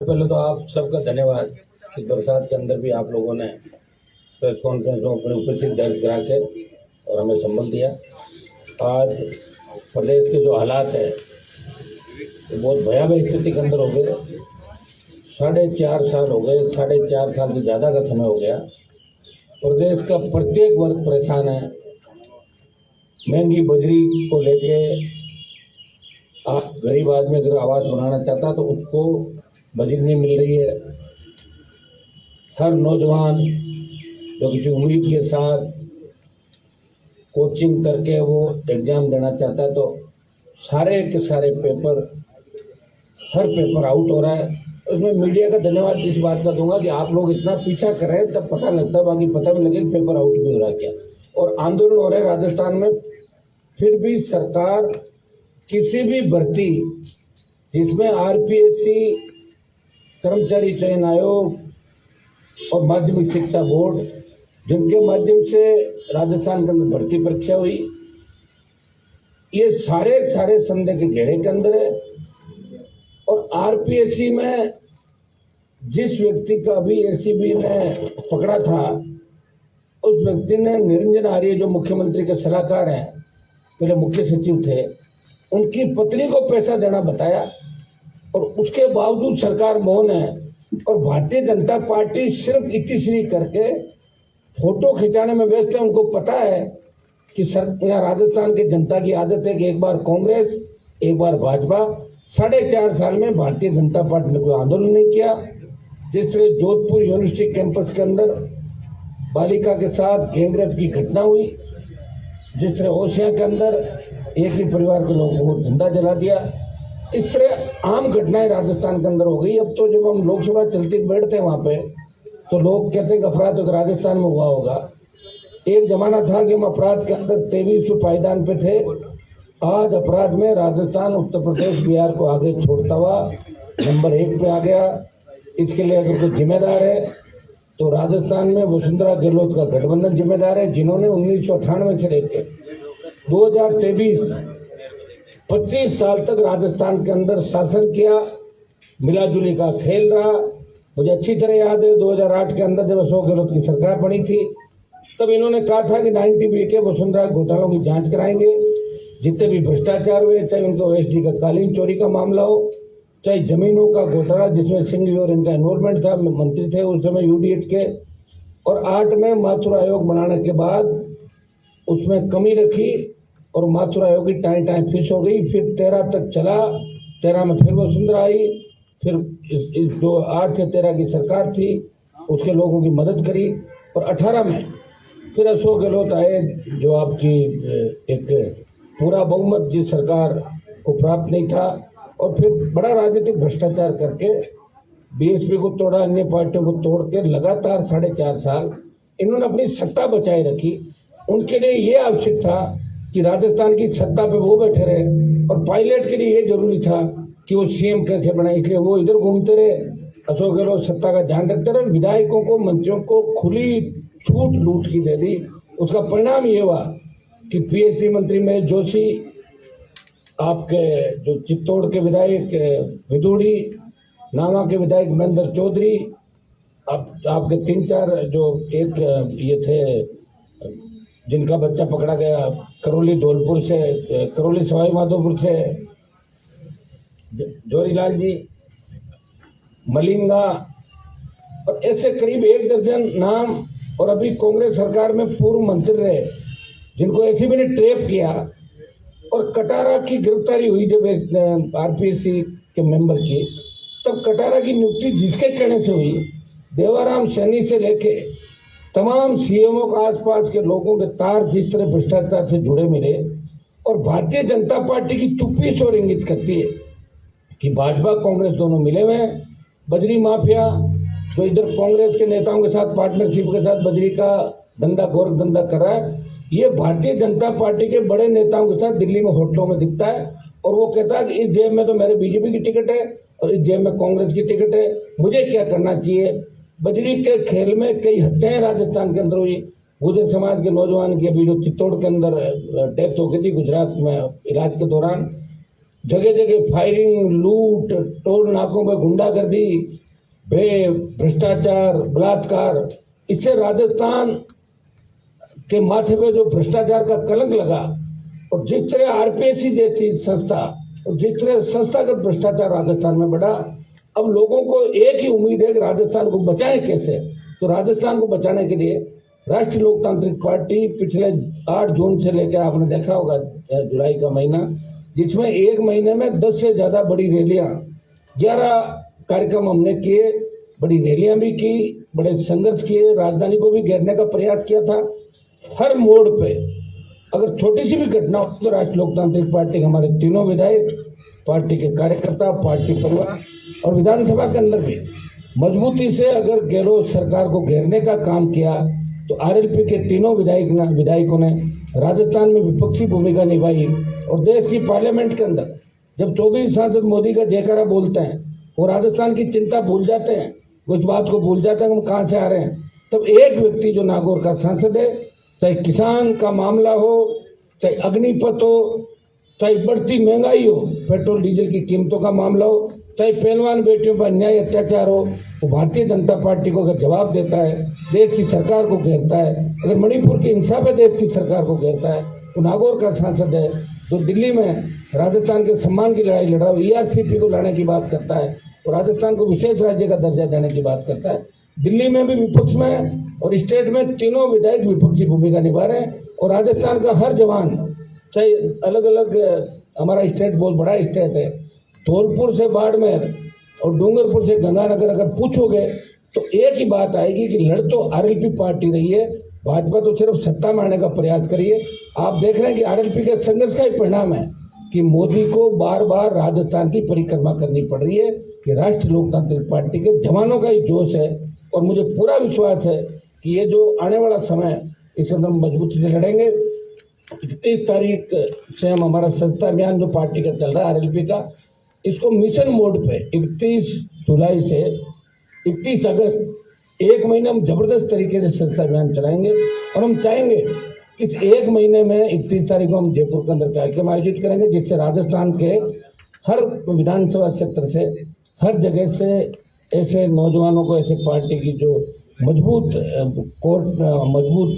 पहले तो आप सबका धन्यवाद कि बरसात के अंदर भी आप लोगों ने प्रेस कॉन्फ्रेंस में अपनी उपस्थिति दर्ज करा के और हमें संबल दिया। आज प्रदेश के जो हालात है वो बहुत भयावह स्थिति के अंदर हो गए। 4.5 साल हो गए, 4.5 साल से ज़्यादा का समय हो गया। प्रदेश का प्रत्येक वर्ग परेशान है। महंगी बजरी को लेके आप गरीब आदमी अगर आवास बनाना चाहता तो उसको बजरी नहीं मिल रही है। हर नौजवान जो किसी उम्मीद के साथ कोचिंग करके वो एग्जाम देना चाहता है तो सारे के सारे हर पेपर आउट हो रहा है। उसमें मीडिया का धन्यवाद इस बात का दूंगा कि आप लोग इतना पीछा कर रहे हैं, तब पता लगता है, बाकी पता भी लगे कि पेपर आउट भी हो रहा है क्या। और आंदोलन हो रहे हैं राजस्थान में, फिर भी सरकार किसी भी भर्ती जिसमें आरपीएससी, कर्मचारी चयन आयोग और माध्यमिक शिक्षा बोर्ड, जिनके माध्यम से राजस्थान के अंदर भर्ती परीक्षा हुई, ये सारे संदेह के घेरे के अंदर है। और आरपीएससी में जिस व्यक्ति का अभी एसीबी ने पकड़ा था, उस व्यक्ति ने निरंजन आर्य जो मुख्यमंत्री के सलाहकार हैं, पहले मुख्य सचिव थे, उनकी पत्नी को पैसा देना बताया और उसके बावजूद सरकार मौन है। और भारतीय जनता पार्टी सिर्फ इतिश्री करके फोटो खिंचाने में व्यस्त है। उनको पता है कि यहाँ राजस्थान की जनता की आदत है कि एक बार कांग्रेस एक बार भाजपा। 4.5 साल में भारतीय जनता पार्टी ने कोई आंदोलन नहीं किया। जिस तरह जोधपुर यूनिवर्सिटी कैंपस के अंदर बालिका के साथ गैंगरेप की घटना हुई, जिस तरह ओसिया के अंदर एक ही परिवार के लोगों को जिंदा जला दिया, इस तरह आम घटनाएं राजस्थान के अंदर हो गई। अब तो जब हम लोकसभा चलती बैठते हैं वहां पे तो लोग कहते हैं कि अपराध तो राजस्थान में हुआ होगा। एक जमाना था कि हम अपराध के अंदर 23 पायदान पे थे। आज अपराध में राजस्थान, उत्तर प्रदेश, बिहार को आगे छोड़ता हुआ नंबर 1 पे आ गया। इसके लिए अगर कोई जिम्मेदार है तो राजस्थान में वसुंधरा गहलोत का गठबंधन जिम्मेदार है, जिन्होंने 1998 से लेकर 2023 25 साल तक राजस्थान के अंदर शासन किया। मिलाजुली का खेल रहा। मुझे अच्छी तरह याद है 2008 के अंदर जब अशोक गहलोत की सरकार बनी थी, तब इन्होंने कहा था कि 90B के वसुंधरा घोटालों की जांच कराएंगे। जितने भी भ्रष्टाचार हुए, चाहे उनको ओएसडी का कालीन चोरी का मामला हो, चाहे जमीनों का घोटाला जिसमें सिंह और इनका इन्वॉल्वमेंट था, मंत्री थे उस समय यूडीएच के। और 8 में माथुर आयोग बनाने के बाद उसमें कमी रखी और माथुर आयोग की टाई फिश हो गई। फिर 13 तक चला, 13 में फिर वसुंधरा आई, फिर जो 8 से 13 की सरकार थी उसके लोगों की मदद करी। और 18 में फिर अशोक गहलोत आए, जो आपकी एक पूरा बहुमत जिस सरकार को प्राप्त नहीं था, और फिर बड़ा राजनीतिक भ्रष्टाचार करके बीएसपी को तोड़ा, अन्य पार्टियों को तोड़ के लगातार 4.5 साल इन्होंने अपनी सत्ता बचाए रखी। उनके लिए ये आवश्यक था कि राजस्थान की सत्ता पे वो बैठे रहे, और पायलट के लिए ये जरूरी था कि वो सीएम कैसे बनाए, इसलिए वो इधर घूमते रहे। अशोक गहलोत सत्ता का ध्यान रखते रहे। विधायकों को, मंत्रियों को खुली छूट लूट की दे दी। उसका परिणाम ये हुआ कि पीएचडी मंत्री महेश जोशी, आपके जो चित्तौड़ के विधायक विदुड़ी, नावा के विधायक महेंद्र चौधरी, आपके 3-4 जो एक ये थे जिनका बच्चा पकड़ा गया करौली धौलपुर से, करौली सवाई माधोपुर से, जोरीलाल जी, मलिंगा, और ऐसे करीब 1 दर्जन नाम। और अभी कांग्रेस सरकार में पूर्व मंत्री रहे जिनको एसीबी ने ट्रैप किया। और कटारा की गिरफ्तारी हुई जब आरपीएससी के मेंबर की, तब कटारा की नियुक्ति जिसके कहने से हुई, देवाराम सैनी से लेके तमाम सीएमओ का आसपास के लोगों के तार जिस तरह भ्रष्टाचार से जुड़े मिले। और भारतीय जनता पार्टी की चुप्पी इस ओर इंगित करती है कि भाजपा कांग्रेस दोनों मिले हुए हैं। बजरी माफिया जो इधर कांग्रेस के नेताओं के साथ पार्टनरशिप के साथ बजरी का धंधा, गोरख धंधा कर रहा है, ये भारतीय जनता पार्टी के बड़े नेताओं के साथ दिल्ली में होटलों में दिखता है। और वो कहता है कि इस जेब में तो मेरे बीजेपी की टिकट है और इस जेब में कांग्रेस की टिकट है, मुझे क्या करना चाहिए। बजरी के खेल में कई हत्याएं राजस्थान के अंदर हुई। गुर्जर समाज के नौजवान की अभी जो चित्तौड़ के अंदर डेथ हो गई थी गुजरात में इलाज के दौरान, जगह जगह फायरिंग, लूट, टोल नाकों पर गुंडागर्दी, भ्रष्टाचार, बलात्कार, इससे राजस्थान के माथे पे जो भ्रष्टाचार का कलंक लगा और जिस तरह आरपीएससी जैसी संस्था और जिस तरह संस्थागत भ्रष्टाचार राजस्थान में बढ़ा, अब लोगों को एक ही उम्मीद है कि राजस्थान को बचाएं कैसे। तो राजस्थान को बचाने के लिए राष्ट्रीय लोकतांत्रिक पार्टी पिछले 8 जून से लेकर आपने देखा होगा जुलाई का महीना, जिसमें एक महीने में 10 से ज्यादा बड़ी रैलियां, 11 कार्यक्रम हमने किए, बड़ी रैलियां भी की, बड़े संघर्ष किए, राजधानी को भी घेरने का प्रयास किया था। हर मोड़ पे अगर छोटी सी भी घटना हो तो राष्ट्रीय लोकतांत्रिक पार्टी के हमारे तीनों विधायक, पार्टी के कार्यकर्ता, पार्टी परिवार और विधानसभा के अंदर भी मजबूती से अगर गहलोत सरकार को घेरने का काम किया, तो आरएलपी के तीनों विधायकों ने राजस्थान में विपक्षी भूमिका निभाई और देश की पार्लियामेंट के अंदर जब 24 सांसद मोदी का जयकारा बोलते हैं वो राजस्थान की चिंता भूल जाते हैं, वो इस बात को भूल जाते हैं हम कहाँ से आ रहे हैं, तब एक व्यक्ति जो नागौर का सांसद है, चाहे किसान का मामला हो, चाहे अग्निपथ हो, चाहे बढ़ती महंगाई हो, पेट्रोल डीजल की कीमतों का मामला हो, चाहे पहलवान बेटियों पर अन्याय अत्याचार हो, वो भारतीय जनता पार्टी को अगर जवाब देता है, देश की सरकार को घेरता है, अगर मणिपुर की हिंसा पे देश की सरकार को घेरता है, तो नागौर का सांसद है जो दिल्ली में राजस्थान के सम्मान की लड़ाई लड़ रहा है, ईआरसीपी को लाने की बात करता है और राजस्थान को विशेष राज्य का दर्जा देने की बात करता है। दिल्ली में भी विपक्ष में और स्टेट में तीनों विधायक विपक्षी भूमिका निभा रहे हैं और राजस्थान का हर जवान, चाहे अलग अलग, हमारा स्टेट बहुत बड़ा स्टेट है, धौलपुर से बाड़मेर और डूंगरपुर से गंगानगर अगर पूछोगे तो एक ही बात आएगी कि लड़ तो आरएलपी पार्टी रही है, भाजपा तो सिर्फ सत्ता में आने का प्रयास करिए। आप देख रहे हैं कि आरएलपी के संघर्ष का ही परिणाम है कि मोदी को बार बार राजस्थान की परिक्रमा करनी पड़ रही है, कि राष्ट्रीय लोकतांत्रिक पार्टी के जवानों का ही जोश है और मुझे पूरा विश्वास है कि ये जो आने वाला समय इसे हम मजबूती से लड़ेंगे। 31 तारीख से हम हमारा सत्ता अभियान जो पार्टी का चल रहा है आरएलपी का, इसको मिशन मोड पे 31 जुलाई से 31 अगस्त एक महीने हम जबरदस्त तरीके से सत्ता अभियान चलाएंगे और हम चाहेंगे इस एक महीने में 31 तारीख को हम जयपुर के अंदर कार्यक्रम आयोजित करेंगे, जिससे राजस्थान के हर विधानसभा क्षेत्र से, हर जगह से ऐसे नौजवानों को, ऐसे पार्टी की जो मजबूत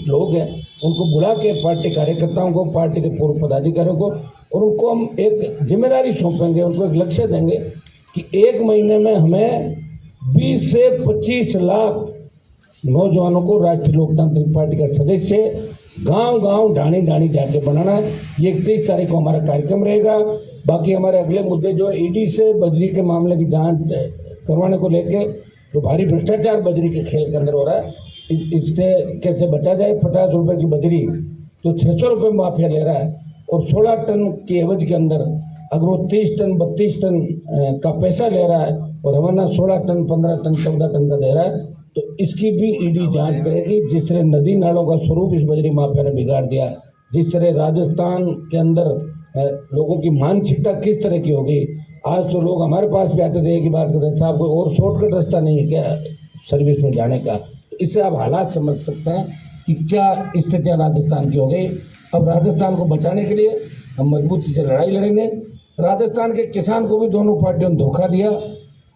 लोग हैं उनको बुला के, पार्टी कार्यकर्ताओं को, पार्टी के पूर्व पदाधिकारियों को, और उनको हम एक जिम्मेदारी सौंपेंगे, उनको एक लक्ष्य देंगे कि एक महीने में हमें 20 से 25 लाख नौजवानों को राष्ट्रीय लोकतांत्रिक पार्टी का सदस्य गांव-गांव, ढाणी-ढाणी जाके बनाना है। ये 31 तारीख को हमारा कार्यक्रम रहेगा। बाकी हमारे अगले मुद्दे जो ईडी से बजरी के मामले की जांच करवाने को लेके, तो भारी भ्रष्टाचार बजरी के खेल के अंदर हो रहा है, इससे कैसे बचा जाए। 50 रुपए की बजरी तो 600 रुपये माफिया ले रहा है और 16 टन की एवज के अंदर अगर वो 30 टन 32 टन का पैसा ले रहा है और हमारा 16 टन 15 टन 14 टन का दे रहा है, तो इसकी भी ईडी जांच करेगी। जिस तरह नदी नालों का स्वरूप इस बजरी माफिया ने बिगाड़ दिया, जिस तरह राजस्थान के अंदर लोगों की मानसिकता किस तरह की होगी। आज तो लोग हमारे पास भी आते थे, एक ही बात करते हैं, साहब कोई और शॉर्टकट रास्ता नहीं है क्या सर्विस में जाने का। इससे आप हालात समझ सकते हैं कि क्या स्थितियां राजस्थान की हो गई। अब राजस्थान को बचाने के लिए हम मजबूती से लड़ाई लड़ेंगे। राजस्थान के किसान को भी दोनों पार्टियों ने धोखा दिया।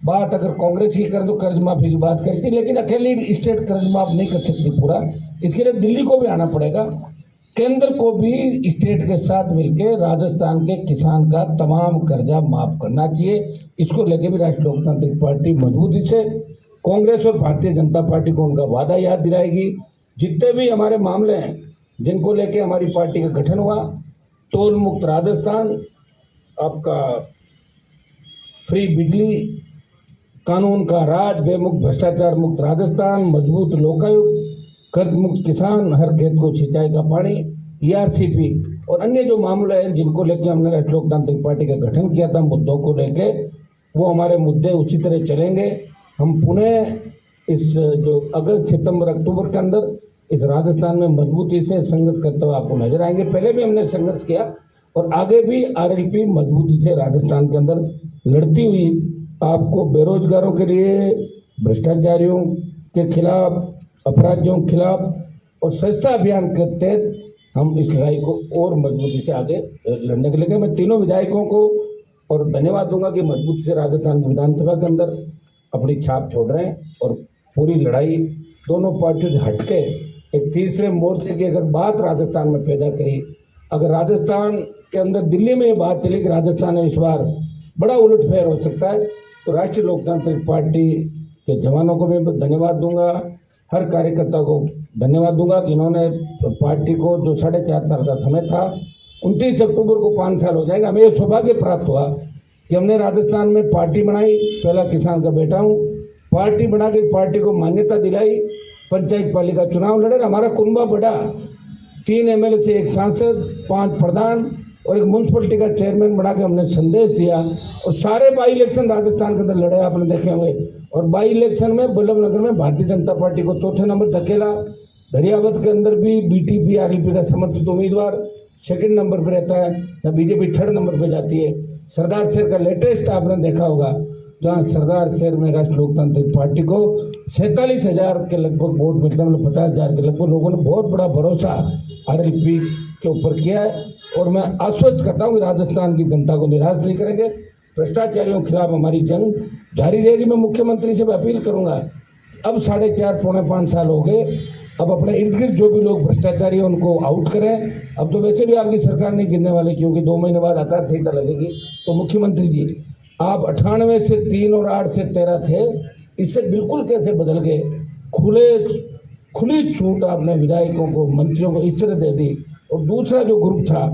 बात अगर कांग्रेस की करें तो कर्ज माफी की बात करती, लेकिन अकेली स्टेट कर्ज माफ नहीं कर सकती पूरा, इसके लिए दिल्ली को भी आना पड़ेगा। केंद्र को भी स्टेट के साथ मिलकर राजस्थान के किसान का तमाम कर्जा माफ करना चाहिए। इसको लेकर भी राष्ट्रीय लोकतांत्रिक पार्टी मजबूती से कांग्रेस और भारतीय जनता पार्टी को उनका वादा याद दिलाएगी। जितने भी हमारे मामले हैं जिनको लेके हमारी पार्टी का गठन हुआ, टोल मुक्त राजस्थान, आपका फ्री बिजली, कानून का राज, बेमुक्त भ्रष्टाचार मुक्त राजस्थान, मजबूत लोकायुक्त, कर्ज मुक्त किसान, हर खेत को सिंचाई का पानी, ईआरसीपी और अन्य जो मामले हैं जिनको लेके हमने राष्ट्रीय लोकतांत्रिक पार्टी का गठन किया था, मुद्दों को लेके वो हमारे मुद्दे उसी तरह चलेंगे। हम पुनः इस जो अगस्त सितंबर अक्टूबर के अंदर इस राजस्थान में मजबूती से संघर्ष करते हुए आपको नजर आएंगे। पहले भी हमने संघर्ष किया और आगे भी आरएलपी मजबूती से राजस्थान के अंदर लड़ती हुई आपको बेरोजगारों के लिए, भ्रष्टाचारियों के खिलाफ, अपराधियों के खिलाफ और स्वच्छता अभियान के तहत हम इस लड़ाई को और मजबूती से आगे लड़ने के लिए। मैं तीनों विधायकों को और धन्यवाद दूंगा कि मजबूत से राजस्थान विधानसभा के अंदर अपनी छाप छोड़ रहे हैं और पूरी लड़ाई दोनों पार्टियों से हटके एक तीसरे मोर्चे की अगर बात राजस्थान में पैदा करी, अगर राजस्थान के अंदर दिल्ली में ये बात चली कि राजस्थान में इस बार बड़ा उलटफेर हो सकता है, तो राष्ट्रीय लोकतांत्रिक पार्टी के जवानों को भी धन्यवाद दूंगा, हर कार्यकर्ता को धन्यवाद दूंगा कि इन्होंने पार्टी को जो 4.5 साल का समय था, 29 अक्टूबर को 5 साल हो जाएगा। हमें ये सौभाग्य प्राप्त हुआ कि हमने राजस्थान में पार्टी बनाई, पहला किसान का बेटा हूँ, पार्टी बना के पार्टी को मान्यता दिलाई, पंचायत पालिका चुनाव लड़े, हमारा कुनबा बढ़ा, 3 एमएलए से 1 सांसद, 5 प्रधान और एक म्यूनसिपलिटी का चेयरमैन बना के हमने संदेश दिया और सारे बाई इलेक्शन राजस्थान के अंदर लड़े, आपने देखे होंगे। और बाई इलेक्शन में बल्लभनगर में भारतीय जनता पार्टी को चौथे नंबर धकेला, दरियावत के अंदर भी बीटीपी आरएलपी का समर्थित उम्मीदवार 2nd नंबर पर रहता है, या बीजेपी 3rd नंबर पर जाती है। सरदार शहर का लेटेस्ट आपने देखा होगा, जहाँ सरदार शहर में राष्ट्रीय लोकतांत्रिक पार्टी को 47,000 के लगभग वोट मिलते हैं, 50,000 के लगभग लोगों ने बहुत बड़ा भरोसा आरएलपी के ऊपर किया है। और मैं आश्वस्त करता हूँ कि राजस्थान की जनता को निराश नहीं करेंगे, भ्रष्टाचारियों के खिलाफ हमारी जंग जारी रहेगी। मैं मुख्यमंत्री से भी अपील करूंगा, अब 4.5 पौने 5 साल हो गए, अब अपने इर्द गिर्द जो भी लोग भ्रष्टाचारी हैं उनको आउट करें। अब तो वैसे भी आपकी सरकार नहीं गिरने वाली, क्योंकि 2 महीने बाद आचार संहिता लगेगी। तो मुख्यमंत्री जी, आप 98 से 3 और 8 से 13 थे, इससे बिल्कुल कैसे बदल गए? खुली छूट आपने विधायकों को, मंत्रियों को इस तरह दे दी। और दूसरा जो ग्रुप था,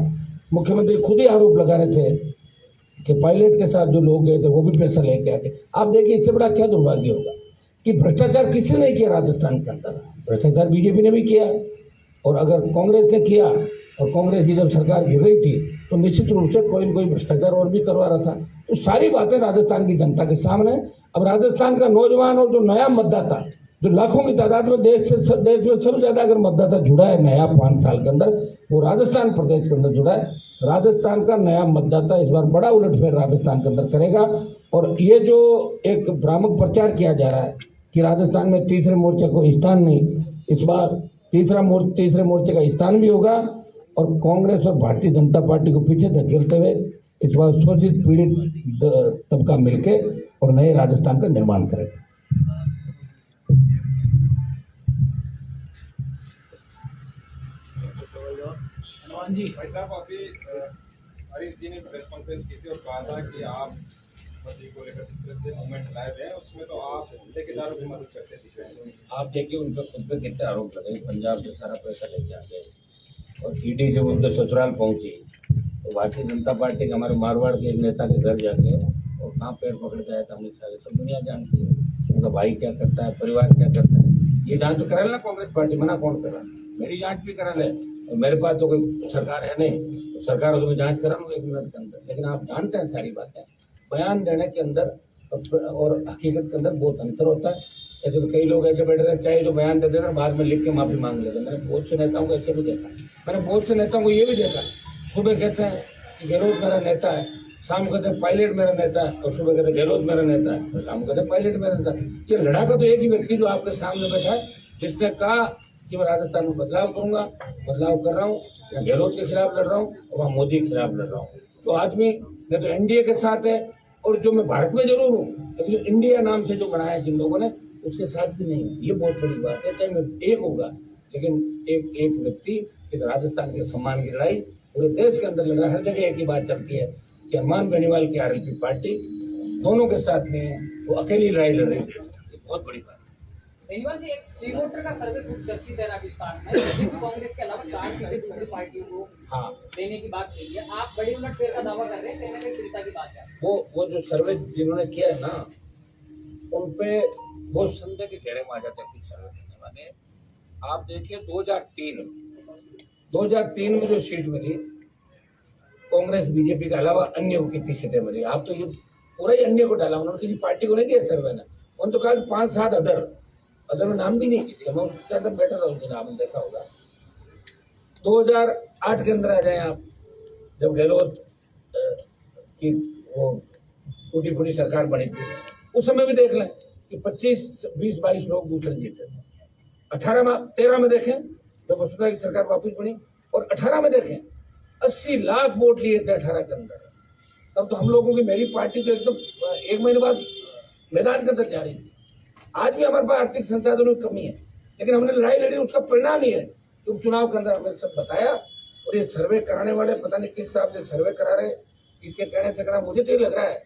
मुख्यमंत्री खुद ही आरोप लगा रहे थे कि पायलट के साथ जो लोग गए थे वो भी पैसा लेके आ गए। आप देखिए इससे बड़ा क्या दुर्भाग्य होगा कि भ्रष्टाचार किसी ने किया राजस्थान के अंदर, भ्रष्टाचार बीजेपी ने भी किया, और अगर कांग्रेस ने किया, और कांग्रेस की जब सरकार गिर रही थी तो निश्चित रूप से कोई न कोई भ्रष्टाचार और भी करवा रहा था। तो सारी बातें राजस्थान की जनता के सामने। अब राजस्थान का नौजवान और जो नया मतदाता, जो लाखों की तादाद में देश में सबसे ज्यादा अगर मतदाता जुड़ा है नया 5 साल के अंदर, वो राजस्थान प्रदेश के अंदर जुड़ा है। राजस्थान का नया मतदाता इस बार बड़ा उलटफेर राजस्थान के अंदर करेगा। और ये जो एक भ्रामक प्रचार किया जा रहा है कि राजस्थान में तीसरे मोर्चे को स्थान नहीं, इस बार तीसरे मोर्चे का स्थान भी होगा। और कांग्रेस और भारतीय जनता पार्टी को पीछे धकेलते हुए इस बार शोषित पीड़ित तबका मिलके और नए राजस्थान का निर्माण करेगा। जी भाई साहब, अभी हरीश जी ने प्रेस कॉन्फ्रेंस की थी और कहा था कि आप मोदी को लेकर जिस तरह से मूवमेंट लाए हुए हैं उसमें तो आप ठेकेदारों की मदद करते दिख रहे हैं। आप देखिए उन पर खुद पे कितने आरोप लगे, पंजाब से सारा पैसा लेके आ गए, और ईडी जब उनके ससुराल पहुंची तो भारतीय जनता पार्टी के हमारे मारवाड़ के एक नेता के घर जाके और कहाँ पैर पकड़ के आया था अमित शाह, सब दुनिया जानती है उनका भाई क्या करता है, परिवार क्या करता है। ये जांच तो करा लेना कांग्रेस पार्टी, मना कौन कर रहा है? मेरी जांच भी करा ले, और मेरे पास तो कोई सरकार है नहीं, तो सरकार हो तो मैं जांच करा लूँगा 1 मिनट के अंदर। लेकिन आप जानते हैं सारी बातें, बयान देने के अंदर और हकीकत के अंदर बहुत अंतर होता है। ऐसे तो कई लोग ऐसे बैठे रहते, चाहे जो बयान देते हैं बाद में लिख के माफी मांग लेते हैं। मैंने बहुत से नेताओं को ऐसे भी देखा, मैंने बहुत से नेताओं को ये भी देखा, सुबह कहते हैं कि गहलोत मेरा नेता है, शाम कहते हैं पायलट मेरा नेता है, और सुबह कहते हैं गहलोत मेरा नेता है, और शाम कहते हैं पायलट मेरा नेता है। ये लड़ाका तो एक ही व्यक्ति जो आपके सामने बैठा है, जिसने कहा कि मैं राजस्थान में बदलाव करूंगा, बदलाव कर रहा हूँ, या गहलोत के खिलाफ लड़ रहा हूँ और वहाँ मोदी के खिलाफ लड़ रहा हूँ। तो आदमी न तो एनडीए के साथ है, और जो मैं भारत में जरूर हूँ, लेकिन जो इंडिया नाम से जो बनाया जिन लोगों ने, उसके साथ भी नहीं हूँ। ये बहुत बड़ी बात है। चाहे मैं एक होगा, लेकिन एक व्यक्ति इस राजस्थान के सम्मान की लड़ाई पूरे देश के अंदर लड़ रहा है। हर जगह एक ही बात चलती है कि हनुमान बेनीवाल की आरएलपी पार्टी दोनों के साथ में है, वो अकेली लड़ाई लड़ रही है। बहुत बड़ी बात है। बेनीवाल जी, एक सी वोटर का सर्वे खूब चर्चित है राजस्थान में, कांग्रेस के अलावा 4 सीटें दूसरी पार्टियों को देने की बात कही है। आप बड़ी उलटफेर का दावा कर रहे हैं, कहीं ना कहीं चिंता की बात है। वो जो सर्वे जिन्होंने किया है ना, उन पे बहुत संदेह के घेरे में आ जाते हैं कुछ सर्वे करने वाले। आप देखिए 2003 में जो सीट मिली कांग्रेस बीजेपी के अलावा अन्य को कितनी सीटें मिली? आप तो ये पूरा ही अन्य को डाला, उन्होंने किसी पार्टी को नहीं दिया सर्वे ने। उन्होंने तो कहा 5-7 अदर में नाम भी नहीं किया। मैं उसके अंदर बैठा था उस दिन, आपने देखा होगा। 2008 के अंदर आ जाए आप, जब गहलोत की वो टूटी-फूटी सरकार बनी थी, उस समय भी देख लें कि 25, 20, 22 लोग दूसरे जीते थे। 13 में देखें जब वसुंधरा की सरकार वापस बनी, और 18 में देखें 80 लाख वोट लिए थे 18 के अंदर। तब तो हम लोगों की मेरी पार्टी तो एकदम 1 महीने बाद मैदान के अंदर जा रही थी। आज भी हमारे पास आर्थिक संसाधनों की कमी है, लेकिन हमने लड़ाई लड़ी, उसका परिणाम ही है कि उपचुनाव के अंदर हमें सब बताया। और ये सर्वे कराने वाले पता नहीं किस हिसाब से सर्वे करा रहे, किसके कहने से करा। मुझे तो ये लग रहा है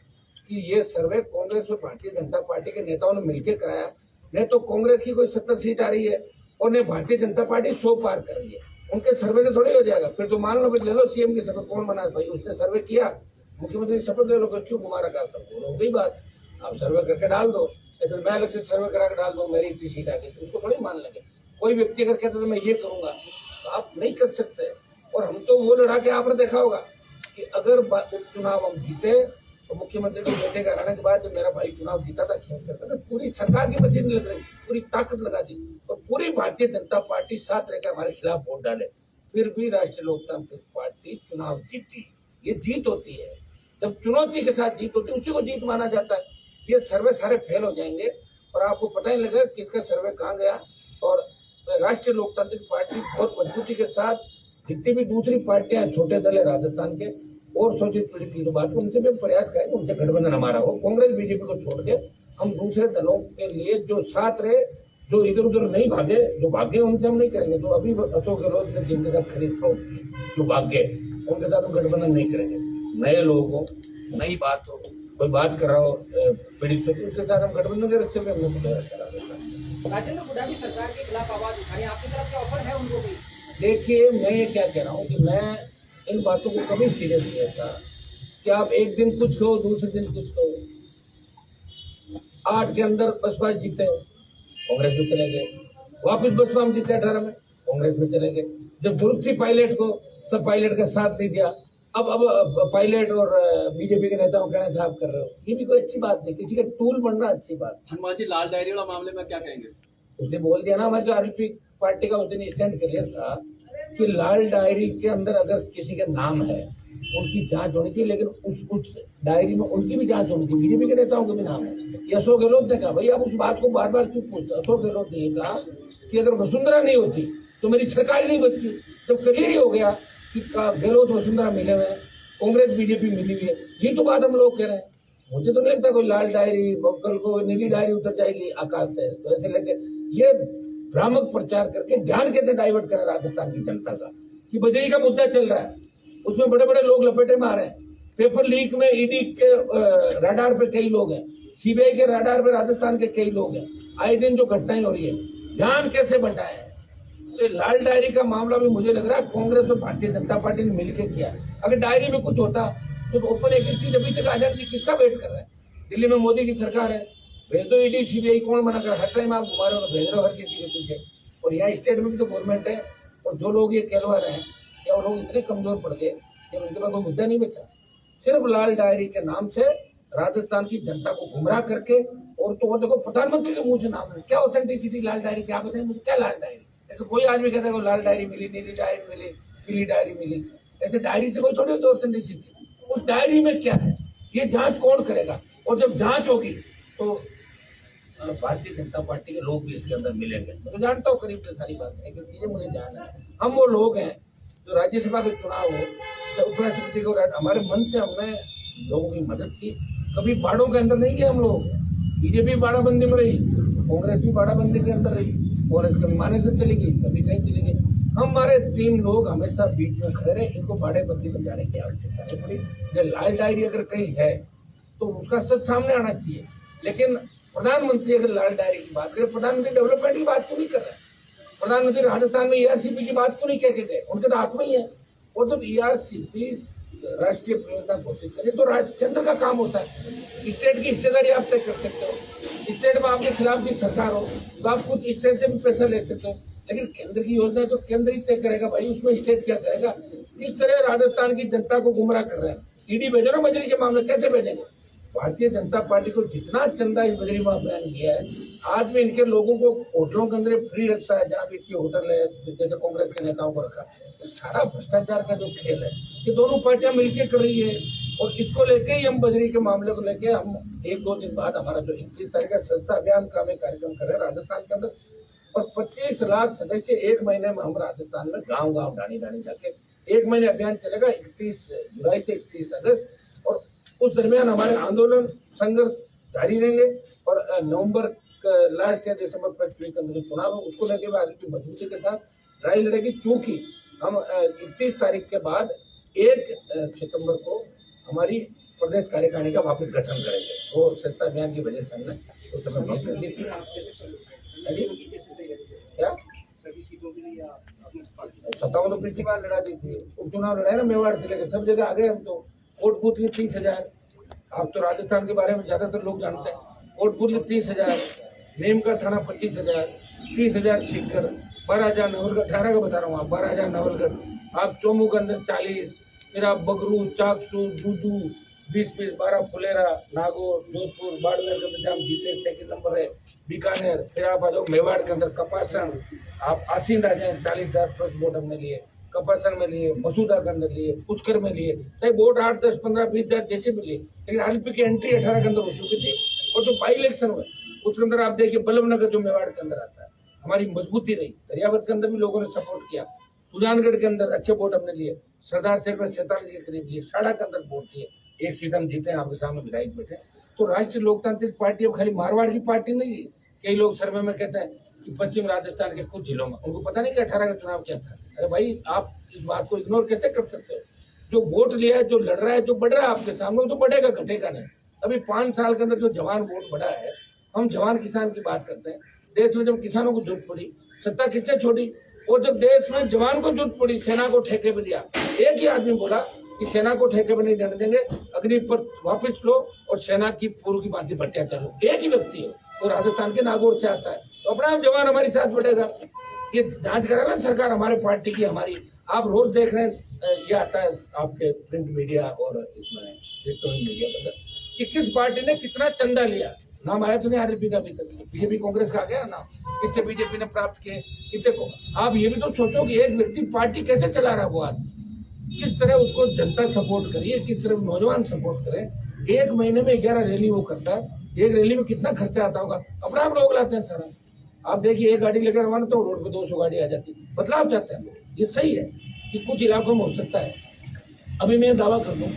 कि ये सर्वे कांग्रेस और भारतीय जनता पार्टी के नेताओं ने मिलकर कराया। नहीं तो कांग्रेस की कोई 70 सीट आ रही है और नहीं भारतीय जनता पार्टी 100 पार कर रही है। उनके सर्वे से थोड़ी हो जाएगा। फिर तो मान लो, ले लो सीएम की शपथ, कौन बना भाई, उसने सर्वे किया, मुख्यमंत्री की शपथ ले लो, क्यों कुमार का सब हो गई बात। आप सर्वे करके डाल दो, ऐसे मैं अलग से सर्वे करा के डाल दो मेरी इतनी सीट आ गई, तो उसको थोड़ी मान लेंगे। कोई व्यक्ति अगर कहता तो मैं ये करूंगा, तो आप नहीं कर सकते। और हम तो वो लड़ा के आपने देखा होगा कि अगर उपचुनाव हम जीते तो मुख्यमंत्री के बेटे का रहने के बाद जब मेरा भाई चुनाव जीता था, खेल करता था, पूरी सरकार की मशीन लग रही, पूरी ताकत लगा दी और पूरी भारतीय जनता पार्टी साथ रहकर हमारे खिलाफ वोट डाले, फिर भी राष्ट्रीय लोकतांत्रिक पार्टी चुनाव जीती। ये जीत होती है, जब चुनौती के साथ जीत होती है उसी को जीत माना जाता है। ये सर्वे सारे फेल हो जाएंगे और आपको पता ही लगेगा किसका सर्वे कहाँ गया। और राष्ट्रीय लोकतांत्रिक पार्टी बहुत मजबूती के साथ, जितनी भी दूसरी पार्टियां छोटे दल है राजस्थान के और शोषित पीड़ित की जो बात है, उनसे भी प्रयास करेंगे, उनसे गठबंधन हमारा हो। कांग्रेस बीजेपी को छोड़ के हम दूसरे दलों के लिए जो साथ रहे, जो इधर उधर नहीं भागे, जो भागे उनसे हम नहीं करेंगे। तो अभी अशोक गहलोत ने जिनके साथ खरीद फरोख्त की, जो भागे, उनके साथ हम गठबंधन नहीं करेंगे। नए लोग हो, नई बात हो, कोई बात कर रहा हो पीड़ित से, उसके साथ हम गठबंधन के रास्ते में हमने करा। राजेंद्र हुड्डा भी सरकार के खिलाफ आवाज उठाई, आपकी तरफ से ऑफर है उनको भी? देखिए, मैं ये क्या कह रहा हूँ कि मैं इन बातों को कभी सीरियस नहीं लेता कि आप एक दिन कुछ कहो, दूसरे दिन कुछ कहो। 8 के अंदर बसपा जीते, कांग्रेस में चले गए, वापिस बसपा में जीते 18 में, कांग्रेस में चले गए। जब जरूरत थी पायलट को, तब पायलट का साथ नहीं दिया। अब पायलट और बीजेपी के नेताओं कहने से आप कर रहे हो, ये भी कोई अच्छी बात नहीं। किसी का टूल बनना अच्छी बात। हनुमान जी, लाल डायरी वाला मामले में क्या कहेंगे? उसने बोल दिया ना, हमारे जो आरपी पार्टी का उस दिन स्टैंड क्लियर था कि लाल डायरी के अंदर अगर किसी का नाम है उनकी जांच होनी चाहिए, लेकिन उस डायरी में उनकी भी जांच होनी चाहिए, बीजेपी के नेताओं के भी नाम है। ये अशोक गहलोत ने कहा, भाई आप उस बात को बार बार क्यों पूछते? अशोक गहलोत ने कहा कि अगर वसुंधरा नहीं होती तो मेरी सरकार ही नहीं बनती। जब क्लियर ही हो गया कि गहलोत वसुंधरा मिले हुए हैं, कांग्रेस बीजेपी मिली हुई है, ये तो बात हम लोग कह रहे हैं। मुझे तो नहीं लगता कोई लाल डायरी, कल को नीली डायरी उतर जाएगी आकाश से, तो ऐसे लेके ये भ्रामक प्रचार करके ध्यान कैसे डाइवर्ट करें राजस्थान की जनता का कि बजरी का मुद्दा चल रहा है, उसमें बड़े बड़े लोग लपेटे में आ रहे हैं। पेपर लीक में ईडी के रडार पे कई लोग हैं, सीबीआई के रडार पे राजस्थान के कई लोग हैं। आए दिन जो घटनाएं हो रही है, ध्यान कैसे बटाए। तो लाल डायरी का मामला भी मुझे लग रहा है कांग्रेस और भारतीय जनता पार्टी ने मिलकर किया। अगर डायरी में कुछ होता तो ओपन एक चीज अभी तक आ जाती, किसका वेट कर रहे हैं? दिल्ली में मोदी की सरकार है, भेज दो ईडी सीबीआई, कौन मना कर? हर टाइम आप घुमा रहे हो, भेज रहे हो हर किसी के पीछे। और यहाँ स्टेट में भी तो गवर्नमेंट है, और जो लोग ये कहलवा रहे हैं क्या वो लोग इतने कमजोर पड़ गए कि उनके पास कोई मुद्दा नहीं बचा? सिर्फ लाल डायरी के नाम से राजस्थान की जनता को गुमराह करके, और तो देखो प्रधानमंत्री के मुंह से नाम है, क्या ऑथेंटिसिटी लाल डायरी, क्या बताएं मुझे, क्या लाल डायरी? ऐसे कोई आदमी कहता है लाल डायरी मिली, नीली डायरी मिली, पीली डायरी मिली, ऐसे डायरी से कोई थोड़ी होती ऑथेंटिसिटी। उस डायरी में क्या है ये जांच कौन करेगा? और जब जांच होगी तो भारतीय जनता पार्टी के लोग भी इसके अंदर मिलेंगे। मैं तो जानता हूँ करीब से सारी बातें, लेकिन चीजें मुझे जानना है। हम वो लोग हैं जो राज्यसभा के चुनाव हो या उपराष्ट्रपति को, हमारे मन से हमने लोगों की मदद की। कभी बाड़ों के अंदर नहीं गए हम लोग। बीजेपी बाड़ाबंदी में रही, कांग्रेस भी बाड़ाबंदी के अंदर रही, कांग्रेस कभी माने से चली गई, कभी कहीं चली गई। हमारे 3 लोग हमेशा बीच में खड़े रहे, इनको बाड़ेबंदी में जाने की आवश्यकता नहीं पड़ी। जो लाल डायरी अगर कहीं है तो उसका सच सामने आना चाहिए। लेकिन प्रधानमंत्री अगर लाल डायरी की बात करें, प्रधानमंत्री डेवलपमेंट की बात क्यों नहीं कर रहे? प्रधानमंत्री राजस्थान में ईआरसीपी की बात क्यों नहीं कह के गए? उनके तो हाथ में ही है। और जब ईआरसीपी राष्ट्रीय परियोजना घोषित करें तो केंद्र का काम होता है। स्टेट की हिस्सेदारी आप तय कर सकते हो। स्टेट में आपके खिलाफ भी सरकार हो तो आप कुछ स्टेट से भी पैसा ले सकते हो, लेकिन केंद्र की योजना तो केंद्र ही तय करेगा भाई, उसमें स्टेट क्या करेगा? इस तरह राजस्थान की जनता को गुमराह कर रहे हैं। ईडी भेजो ना बजरी के मामले, कैसे भेजेंगे? भारतीय जनता पार्टी को जितना चंदा इस बजरी मामले ने दिया है, आज भी इनके लोगों को होटलों के अंदर फ्री रखता है, जहाँ भी इसकी होटल है, जैसे कांग्रेस के नेताओं को रखा। तो सारा भ्रष्टाचार का जो खेल है ये दोनों पार्टियां मिलकर कर रही है। और इसको लेके ही हम बजरी के मामले को लेके हम 1-2 दिन बाद हमारा जो 21 तारीख का स्वच्छता अभियान का हमें कार्यक्रम कर रहे हैं राजस्थान के अंदर, और 25 लाख सदस्य 1 महीने में हम राजस्थान में गाँव-गाँव, डाणी-डाणी जाके 1 महीने अभियान चलेगा, 31 जुलाई से 31 अगस्त। और उस दरमियान हमारे आंदोलन संघर्ष जारी रहेंगे और नवंबर लास्ट या दिसंबर फर्स्ट वीक के अंदर जो चुनाव है उसको लेकर आगे मजबूती के साथ लड़ाई लड़ेगी। चूंकि हम 31 तारीख के बाद 1 सितंबर को हमारी प्रदेश कार्यकारिणी का वापस गठन करेंगे। वो सत्ता अभियान की वजह से हमने उस समय भंग कर दी थी। क्या सत्ता तो पिछली बार लड़ा दी थी, उपचुनाव लड़ाए ना मेवाड़ से लेकर सब जगह आ गए हम तो। वोट बूथ लिए 30,000। आप तो राजस्थान के बारे में ज्यादातर लोग जानते हैं। वोट बूथ लिए 30,000, नीमका थाना 25,000, 30,000 सीकर, 12,000 नवलगढ़, 18 का बता रहा हूँ आप, 12,000 नवलगढ़, आप चोमू के अंदर 40, फिर आप बगरू, चाकसू, दूदू, 20 12 फुलेरा, नागौर, जोधपुर, बाड़मेर के अंदर हम जीते, सेकंड नंबर है बीकानेर। फिर आप आ जाओ मेवाड़ के अंदर कपासन, आप आसीन आ जाए 40,000 प्लस वोट हमने लिए, कपासन में लिए, मसूदा के अंदर लिए, पुष्कर में लिए, चाहे वोट 8, 10, 15, 20,000 जैसे भी लिए, लेकिन आरएलपी की एंट्री 18 के अंदर हो चुकी थी। और जो बाई इलेक्शन हुए उसके अंदर आप देखिए बल्लभनगर जो मेवाड़ के अंदर आता है, हमारी मजबूती रही। दरियावत के अंदर भी लोगों ने सपोर्ट किया, सुजानगढ़ के अंदर अच्छे वोट हमने लिए, सरदार शहर में 47 के करीब लिए, शाड़ा के अंदर वोट लिए, 1 सीट हम जीते हैं, आपके सामने विधायक बैठे। तो राष्ट्रीय लोकतांत्रिक पार्टी अब खाली मारवाड़ की पार्टी नहीं है। कई लोग सर्वे में कहते हैं कि पश्चिम राजस्थान के कुछ जिलों में, उनको पता नहीं कि 18 का चुनाव क्या था। अरे भाई आप इस बात को इग्नोर कैसे कर सकते हो? जो वोट लिया है, जो लड़ रहा है, जो बढ़ रहा है आपके सामने, वो तो बढ़ेगा, घटेगा नहीं। अभी 5 साल के अंदर जो जवान वोट बढ़ा है, हम जवान किसान की बात करते हैं। देश में जब किसानों को जरूरत पड़ी, सत्ता किसने छोड़ी? और जब देश में जवान को जरूरत पड़ी, सेना को ठेके पे दिया। एक ही आदमी बोला कि सेना को ठेके पे नहीं देने देंगे, अग्निपथ वापस लो और सेना की पूर्व की बातें भट्टिया चलो। एक ही व्यक्ति है, वो राजस्थान के नागौर से आता है, तो अपना जवान हमारे साथ बढ़ेगा। ये जांच करा ना सरकार हमारे पार्टी की, हमारी। आप रोज देख रहे हैं, ये आता है आपके प्रिंट मीडिया और इसमें इलेक्ट्रॉनिक मीडिया के अंदर कि किस पार्टी ने कितना चंदा लिया। नाम आया तो नहीं आरएलपी का अभी तक। बीजेपी कांग्रेस का आ गया नाम, कितने बीजेपी ने प्राप्त किए, कितने को। आप ये भी तो सोचो कि एक व्यक्ति पार्टी कैसे चला रहा है, वो आदमी किस तरह उसको जनता सपोर्ट करिए, किस तरह नौजवान सपोर्ट करें। 1 महीने में 11 रैली वो करता है, एक रैली में कितना खर्चा आता होगा, अपना आप लोग लाते हैं सारा। आप देखिए, एक गाड़ी लेकर रवाना तो रोड पे 200 गाड़ी आ जाती, बदलाव चाहते हैं। ये सही है कि कुछ इलाकों में हो सकता है। अभी मैं दावा कर दूं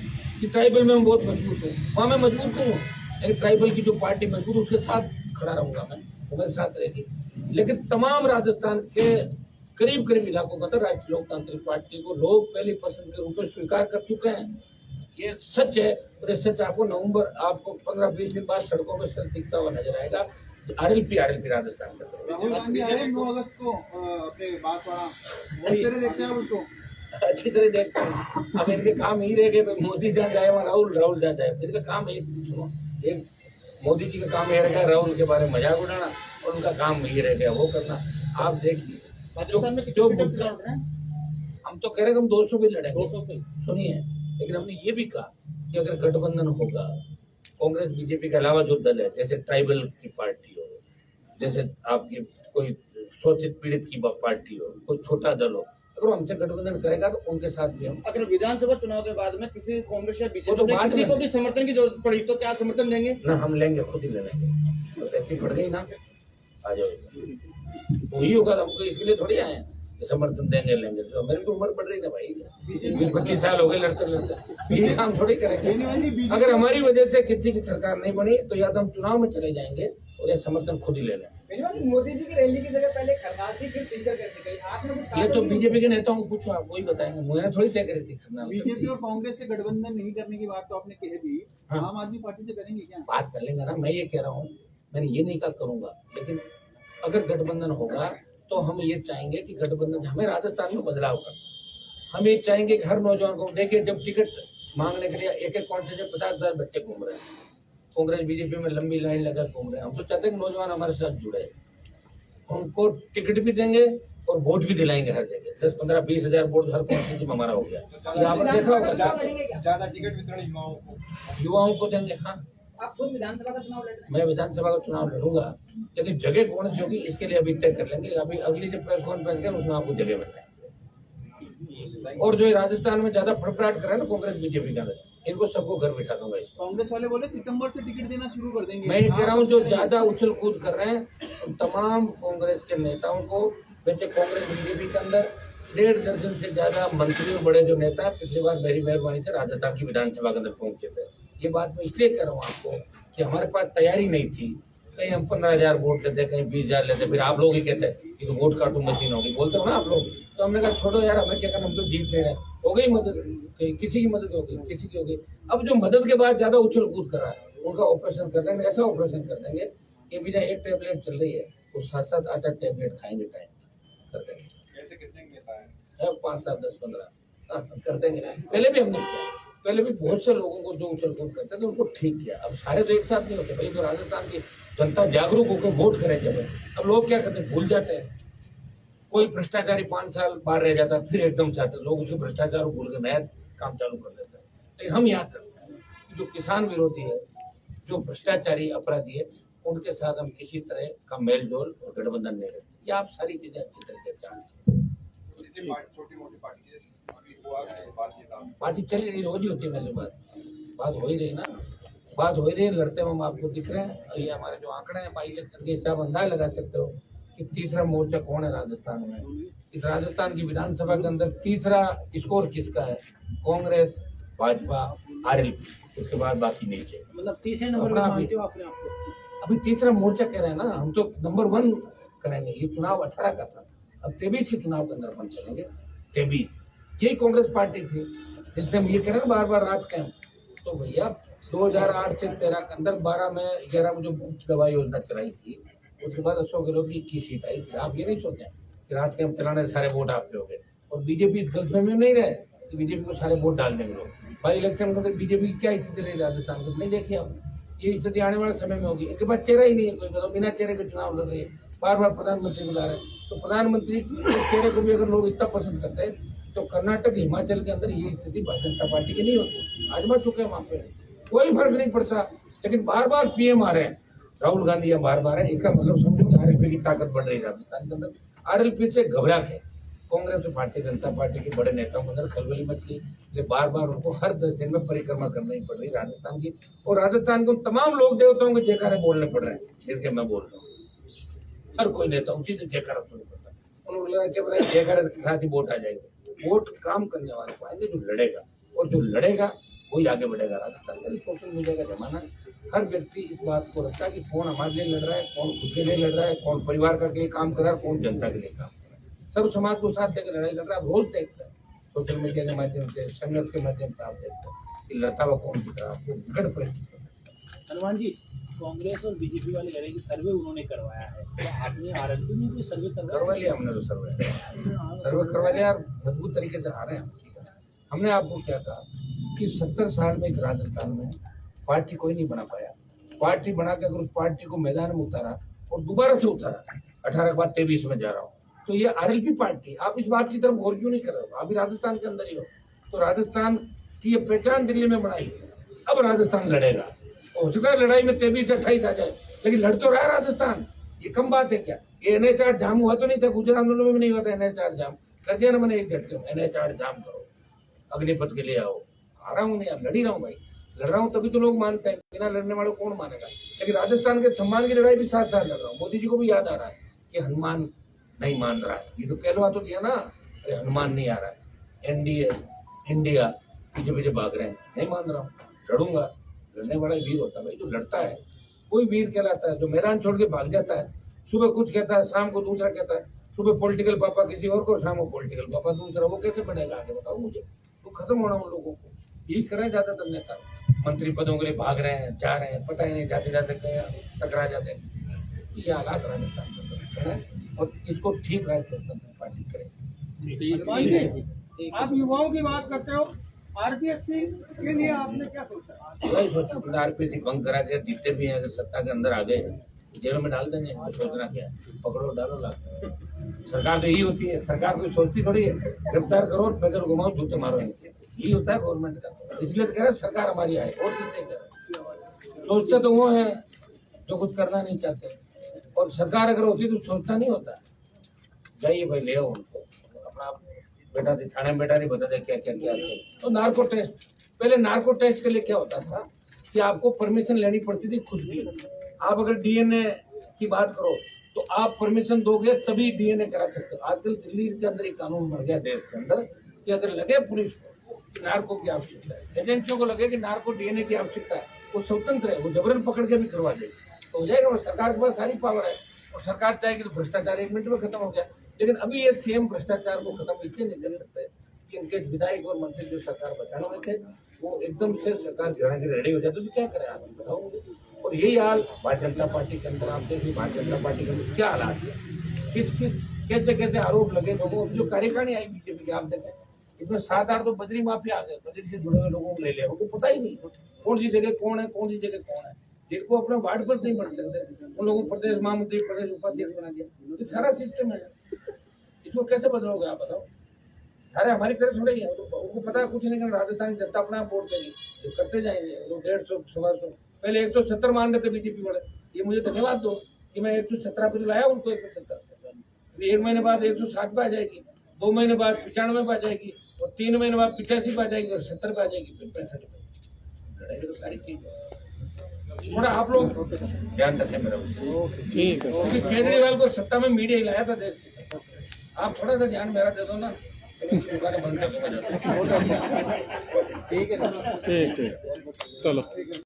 कि ट्राइबल में मैं बहुत मजबूत हूँ, वहां मैं मजबूत हूँ, लेकिन ट्राइबल की जो पार्टी मजबूत उसके साथ खड़ा रहूंगा मैं, वो मेरे साथ रहेगी। लेकिन तमाम राजस्थान के करीब करीब इलाकों का अंदर राष्ट्रीय लोकतांत्रिक पार्टी को लोग पहली पसंद के रूप में स्वीकार कर चुके हैं। ये सच है, और ये सच आपको नवंबर, आपको 15-20 दिन बाद सड़कों में सच दिखता हुआ नजर आएगा। आरएलपी राजस्थान का। राहुल गांधी आए 9 अगस्त को अपने बागवाड़ा, किस तरह देखते हैं आप उसको? अच्छी तरह देखते हैं। अब इनके काम ही रह गए, मोदी जहाँ जाए वहाँ राहुल जहाँ जाए। इनका काम एक मोदी जी का काम यह रह गया राहुल के बारे में मजाक उड़ाना, और उनका काम ये रह गया वो करना। आप देखिए, जो हम तो कह रहे हैं हम 200 भी लड़ेंगे, 200 पे सुनिए। लेकिन हमने ये भी कहा कि अगर गठबंधन होगा, कांग्रेस बीजेपी के अलावा जो दल है, जैसे ट्राइबल की पार्टी हो, जैसे आपकी कोई शोषित पीड़ित की पार्टी हो, कोई छोटा दल हो, अगर वो हमसे गठबंधन करेगा तो उनके साथ भी हम। अगर विधानसभा चुनाव के बाद में किसी कांग्रेस या बीजेपी ने किसी को भी समर्थन की जरूरत पड़ी तो क्या आप समर्थन देंगे? ना, हम लेंगे, खुद ही ले लेंगे। तो ऐसी पड़ गई ना, आ जाओ, वही होगा। हमको इसके लिए थोड़ी आए कि समर्थन देंगे लेंगे। तो मेरी तो उम्र बढ़ रही है भाई, 25 साल हो गए लड़ते लड़ते, ये काम थोड़ी करेंगे। अगर हमारी वजह से किसी की सरकार नहीं बनी तो या तो हम चुनाव में चले जाएंगे और ये समर्थन खुद ही ले लेंगे। मोदी जी की रैली की जगह पहले खरगाल थी, फिर सीकर करके गई। आपने कुछ ये तो बीजेपी के नेताओं को पूछो, आप वही बताएंगे, मुझे थोड़ी तय करी थी करना। बीजेपी और कांग्रेस से गठबंधन नहीं करने की बात तो आपने कह दी, हाँ। आम आदमी पार्टी से करेंगे क्या? बात कर लेंगे ना, मैं ये कह रहा हूँ, मैंने ये नहीं कहा करूंगा, लेकिन अगर गठबंधन होगा तो हम ये चाहेंगे कि गठबंधन, हमें राजस्थान में बदलाव करना। हम ये चाहेंगे कि हर नौजवान को, देखिए जब टिकट मांगने के लिए एक कॉन्स्टिट्यूंसी से 50,000 बच्चे घूम रहे हैं, कांग्रेस बीजेपी में लंबी लाइन लगा घूम रहे हैं। हम तो चाहते हैं कि नौजवान हमारे साथ जुड़े, उनको टिकट भी देंगे और वोट भी दिलाएंगे हर जगह। 10, 15, 20 हजार वोट हर कॉन्स्टिट्यूंसी में हमारा हो गया। यहाँ पर देखा होगा ज्यादा टिकट वितरण युवाओं को देंगे। हाँ, आप खुद विधानसभा का चुनाव लड़ रहे हैं? मैं विधानसभा का चुनाव लड़ूंगा, लेकिन जगह कौन सी होगी इसके लिए अभी तय कर लेंगे। अभी अगली जो प्रेस कॉन्फ्रेंस है उसमें आपको जगह बताएंगे। और जो राजस्थान में ज्यादा फड़फड़ाहट कर रहे हैं ना कांग्रेस बीजेपी का, इनको सबको घर बिठा दूंगा। कांग्रेस वाले बोले सितंबर से टिकट देना शुरू कर देंगे। मैं ये कह रहा हूँ, जो ज्यादा उछल कूद कर रहे हैं तमाम कांग्रेस के नेताओं को, वैसे कांग्रेस बीजेपी के अंदर 1.5 दर्जन से ज्यादा मंत्री और बड़े जो नेता पिछली बार मेरी मेहरबानी से राजस्थान की विधानसभा के अंदर पहुंचे थे। ये बात मैं इसलिए कर रहा हूँ आपको कि हमारे पास तैयारी नहीं थी। कहीं हम 15,000 वोट लेते, कहीं 20,000 लेते, फिर आप लोग ही कहते हैं कि तो वोट काटू मशीन होगी, बोलते हो ना आप लोग। तो हमने कहा छोड़ो यार, हमें क्या करना, हम तो जीत ले रहे हैं। हो गई मदद, किसी की मदद हो गई, किसी की हो गई। अब जो मदद के बाद ज्यादा उछल कूद कर रहा है, उनका ऑपरेशन कर देंगे, ऐसा ऑपरेशन कर देंगे कि बिना एक टैबलेट चल रही है वो 7-7, 8-8 टैबलेट खाएंगे, टाइम कर देंगे। ऐसे कितने नेता हैं? 5, 7, 10, 15 कर देंगे। पहले भी हमने किया, पहले भी बहुत से लोगों को जो उछल कूद करते थे उनको ठीक किया। अब सारे तो एक साथ नहीं होते भाई, तो राजस्थान की जनता जागरूक होकर वोट करे जब। अब लोग क्या करते हैं, भूल जाते हैं। कोई भ्रष्टाचारी 5 साल बाहर रह जाता है, फिर एकदम चाहते लोग उसे भ्रष्टाचार भूल के नया काम चालू कर देते हैं। लेकिन हम याद रखते हैं कि जो किसान विरोधी है, जो भ्रष्टाचारी अपराधी है, उनके साथ हम किसी तरह का मेल जोल और गठबंधन नहीं करते। ये आप सारी चीजें अच्छी तरीके से जानते हैं। छोटी मोटी पार्टी है, अभी हुआ बातचीत आप बातचीत चली रही, रोज ही होती है मेरे बात हो ही रही ना, बात हो ही रही है। लड़ते हुए हम आपको दिख रहे हैं। ये हमारे जो आंकड़े हैं बाई इलेक्शन के हिसाब अंदाज लगा सकते हो कि तीसरा मोर्चा कौन है राजस्थान में। इस राजस्थान की विधानसभा के अंदर तीसरा स्कोर किसका है? कांग्रेस, भाजपा, आरएलपी, उसके बाद बाकी नीचे। मतलब तीसरे नंबर पर मानते हो अपने आप को? अभी तीसरा मोर्चा कह रहे हैं ना, हम तो नंबर 1 करेंगे। ये चुनाव 18 का था, अब 23 के चुनाव के अंदर हम चलेंगे। 23 यही कांग्रेस पार्टी थी जिसने हम ये कह रहे हैं बार बार राज कैंप। तो भैया 2008 से 13 के अंदर 12 में 11 में जो मुफ्त दवा योजना चलाई थी, उसके बाद अशोक गहलोत की 21 सीट आई थी। आप ये नहीं सोचे कि राज कैंप चलाने से सारे वोट आपके हो गए। और बीजेपी इस गलतफहमी में नहीं रहे कि बीजेपी को सारे वोट डाल देंगे लोग। भाई इलेक्शन के अंदर बीजेपी की क्या स्थिति रही राजस्थान को नहीं देखी आप। ये स्थिति आने वाले समय में होगी। इनके पास चेहरा ही नहीं है, कोई बताओ, बिना चेहरे के चुनाव लड़ रही है। बार बार प्रधानमंत्री बुला रहे हैं, तो प्रधानमंत्री के चेहरे को भी अगर लोग इतना पसंद करते हैं तो कर्नाटक, हिमाचल के अंदर ये स्थिति भारतीय जनता पार्टी की नहीं होती। आजमा चुके हैं वहां पे, कोई फर्क नहीं पड़ता। लेकिन बार बार पीएम आ रहे हैं, राहुल गांधी यहाँ बार बार है, इसका मतलब समझो कि आरएलपी की ताकत बढ़ रही है राजस्थान के अंदर। आरएलपी से घबरा के कांग्रेस और भारतीय जनता पार्टी के बड़े नेताओं के अंदर खलबली मच गई। इसलिए बार बार उनको हर 10 दिन में परिक्रमा करनी पड़ रही राजस्थान की। और राजस्थान को तमाम लोक देवताओं के जयकारे बोलने पड़ रहे हैं, जिनके मैं बोल रहा हूँ। हर कोई नेता उसी से जयकारा सुनना पड़ता है। उन्होंने लगा कि जयकारे के साथ ही वोट आ जाएगा। वोट काम करने वाले को आएंगे, जो लड़ेगा, और जो लड़ेगा वही आगे बढ़ेगा। राजस्थान का सोशल मीडिया का जमाना है, हर व्यक्ति इस बात को रखता है कि कौन हमारे लिए लड़ रहा है, कौन खुद के लिए लड़ रहा है, कौन परिवार का लिए काम कर रहा है, कौन जनता के लिए काम कर रहा है। सब समाज को साथ लेकर लड़ाई लड़ रहा है। रोज देखते हैं सोशल मीडिया के माध्यम से, संघर्ष के माध्यम से आप देखते हैं कि लड़ता हुआ कौन दिख रहा है आपको। विकट परिस्थिति। हनुमान जी, कांग्रेस और बीजेपी वाले कह रहे हैं कि सर्वे उन्होंने करवाया है, तो आपने आरएलपी में कोई सर्वे करवा लिया? हमने तो सर्वे करवा लिया, मजबूत तरीके से आ रहे हैं। हमने आपको क्या कहा कि 70 साल में इस राजस्थान में पार्टी कोई नहीं बना पाया। पार्टी बना के अगर उस पार्टी को मैदान में उतारा और दोबारा से उतारा, 18 के बाद 23 में जा रहा हूँ, तो ये आरएलपी पार्टी। आप इस बात की तरफ गौर क्यों नहीं कर रहे हो? अभी राजस्थान के अंदर ही हो, तो राजस्थान की ये पहचान दिल्ली में बनाई। अब राजस्थान लड़ेगा, हो चुका है लड़ाई में 23 से 28 आ जाए, लेकिन लड़ तो रहा है राजस्थान। ये कम बात है क्या? ये NH8 जाम हुआ तो नहीं था, गुजरात आंदोलन में नहीं हुआ था NH8 जाम कर दिया ना मैंने एक घंटे में। NH8 जाम करो, अग्निपथ के लिए आओ। आ रहा हूँ नहीं, लड़ ही रहा हूँ भाई, लड़ रहा हूँ तभी तो लोग मानते हैं। बिना लड़ने वाले कौन मानेगा? लेकिन राजस्थान के सम्मान की लड़ाई भी साथ साथ लड़ रहा हूँ। मोदी जी को भी याद आ रहा है कि हनुमान नहीं मान रहा है। ये तो कहलवा तो दिया ना, अरे हनुमान नहीं आ रहा है, एनडीए इंडिया पीछे पीछे भाग रहे हैं, नहीं मान रहा हूँ, लड़ूंगा। लड़ने वाला वीर होता है भाई, जो लड़ता है कोई वीर कहलाता है। जो मैदान छोड़ के भाग जाता है, सुबह कुछ कहता है, शाम को दूसरा कहता है। सुबह पॉलिटिकल पापा किसी और को, शाम को पॉलिटिकल पापा दूसरा, वो कैसे बनेगा आगे बताओ मुझे? तो खत्म होना उन लोगों को। यही कर रहे हैं ज्यादातर नेता, मंत्री पदों के लिए भाग रहे हैं, जा रहे हैं, पता ही नहीं, जाते जाते टकरा जाते हैं। ये हालात राजस्थान के और इसको ठीक राजस्थान पार्टी करेगी। आप युवाओं की बात करते हो, आरपीएससी के लिए आपने क्या सोचा? वही सोचा, आरपीएससी भंग करा के जीतते भी हैं, अगर सत्ता के अंदर आ गए जेल में डाल देंगे। सोचना क्या है, पकड़ो डालो लाओ। सरकार तो यही होती है, सरकार कोई सोचती थोड़ी है गिरफ्तार करो और पैदल घुमाओ, जूते मारो। यही होता है गवर्नमेंट का। इसलिए तो कह रहे सरकार हमारी आए, और कितने कह रहे। सोचते तो वो है जो कुछ करना नहीं चाहते, और सरकार अगर होती तो सोचना नहीं होता। जाइए भाई, ले आओ उनको, अपना बेटा थी थाने में, बेटा नहीं बता दे क्या क्या किया। तो नार्को टेस्ट, पहले नार्को टेस्ट के लिए क्या होता था कि आपको परमिशन लेनी पड़ती थी खुद की। आप अगर डीएनए की बात करो तो आप परमिशन दोगे तभी डीएनए करा सकते हो। आजकल दिल्ली के अंदर एक कानून बन गया देश के अंदर कि अगर लगे पुलिस को कि नार्को की आवश्यकता है, एजेंसियों को लगे कि नार्को डीएनए की आवश्यकता है, वो स्वतंत्र है, वो जबरन पकड़ के भी करवा देगी तो हो जाएगा। सरकार के पास सारी पावर है और सरकार चाहेगी तो भ्रष्टाचार 1 मिनट में खत्म हो गया। लेकिन अभी ये सीएम भ्रष्टाचार को खत्म इसलिए नहीं कर सकते कि इनके विधायक और मंत्री जो सरकार बचाने में थे वो एकदम से सरकार गिराने के रेडी हो जाते तो क्या करें आप बताओ। और यही हाल भारतीय जनता पार्टी के अंदर आप देखिए, भारतीय जनता पार्टी के अंदर क्या हालात है, किस कैसे कैसे आरोप लगे लोगों जो कार्यकारिणी आई बीजेपी की आप देखें, इसमें 7-8 तो बद्री माफिया आ गए, बद्री से जुड़े हुए लोगों को ले लिया, उनको पता ही नहीं कौन सी जगह कौन है, कौन सी जगह कौन है, जिनको अपना वार्ड पर नहीं बन सकते उन लोगों को प्रदेश महामंत्री प्रदेश उपाध्यक्ष बना दिया। ये सारा सिस्टम है, इसको कैसे बदलोगे आप बताओ। सारे हमारी तरह थोड़े ही है, उनको पता है कुछ नहीं करना, राजस्थान जनता अपना वोट देगी तो करते जाएंगे लोग 150-125। पहले 170 मान रहे थे बीजेपी वाले, ये मुझे धन्यवाद दो कि मैं 117 पे लाया उनको 170। 1 महीने बाद 107 पे आ जाएगी, 2 महीने बाद 95 पे आ जाएगी और 3 महीने बाद 85 पे आ जाएगी और 70 पे आ जाएगी, फिर 65 पे। तो सारी चीज थोड़ा आप लोग ध्यान रखें मेरा, ठीक है। क्योंकि केजरीवाल को सत्ता में मीडिया हिलाया था देश की, आप थोड़ा सा ध्यान मेरा दे दो ना, दुकानें बंद कर दूंगा। ठीक है, चलो।